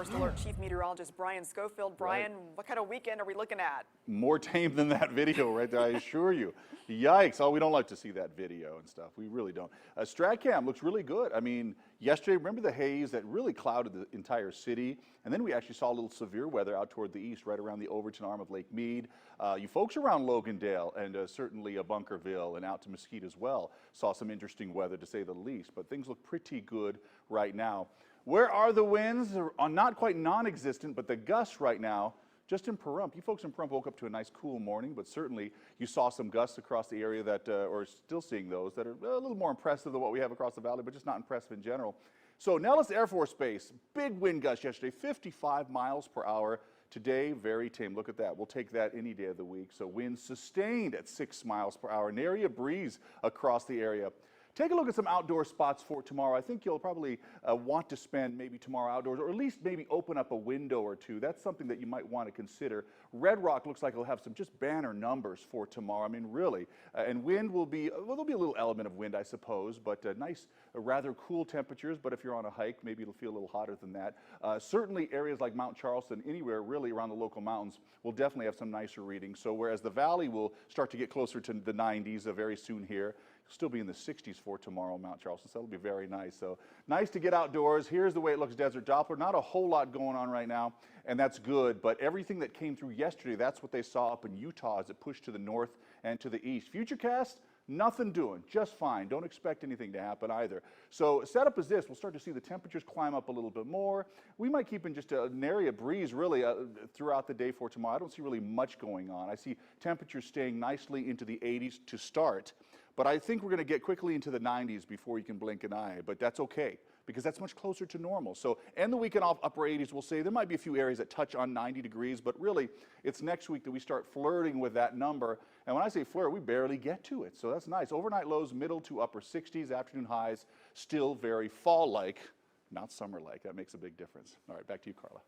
First Alert Chief Meteorologist Bryan Scofield. Bryan, what kind of weekend are we looking at? More tame than that video right there, I assure you. Yikes. Oh, we don't like to see that video and stuff. We really don't. StratCam looks really good. I mean, yesterday, remember the haze that really clouded the entire city? And then we actually saw a little severe weather out toward the east, right around the Overton arm of Lake Mead. You folks around Logandale and certainly Bunkerville and out to Mesquite as well saw some interesting weather, to say the least. But things look pretty good right now. Where are the winds? They're not quite non-existent, but the gusts right now, just in Pahrump. You folks in Pahrump woke up to a nice cool morning, but certainly you saw some gusts across the area that, or still seeing those, that are a little more impressive than what we have across the valley, but just not impressive in general. So Nellis Air Force Base, big wind gust yesterday, 55 miles per hour. Today, very tame. Look at that. We'll take that any day of the week. So winds sustained at 6 miles per hour. Nary a breeze across the area. Take a look at some outdoor spots for tomorrow. I think you'll probably want to spend maybe tomorrow outdoors, or at least maybe open up a window or two. That's something that you might want to consider. Red Rock looks like it'll have some just banner numbers for tomorrow. I mean, really. And wind will be, well, there'll be a little element of wind, I suppose, but nice, rather cool temperatures. But if you're on a hike, maybe it'll feel a little hotter than that. Certainly areas like Mount Charleston, anywhere really around the local mountains, will definitely have some nicer readings. So whereas the valley will start to get closer to the 90s very soon here, still be in the 60s for tomorrow, Mount Charleston, so that'll be very nice. So nice to get outdoors. Here's the way it looks, Desert Doppler. Not a whole lot going on right now, and that's good, but everything that came through yesterday, that's what they saw up in Utah as it pushed to the north and to the east. Futurecast, nothing doing, just fine. Don't expect anything to happen either. So setup is this. We'll start to see the temperatures climb up a little bit more. We might keep in just an area breeze really throughout the day for tomorrow. I don't see really much going on. I see temperatures staying nicely into the 80s to start. But I think we're going to get quickly into the 90s before you can blink an eye. But that's okay, because that's much closer to normal. So end the weekend off upper 80s, we'll say. There might be a few areas that touch on 90 degrees, but really it's next week that we start flirting with that number. And when I say flirt, we barely get to it. So that's nice. Overnight lows, middle to upper 60s. Afternoon highs, still very fall-like, not summer-like. That makes a big difference. All right, back to you, Carla.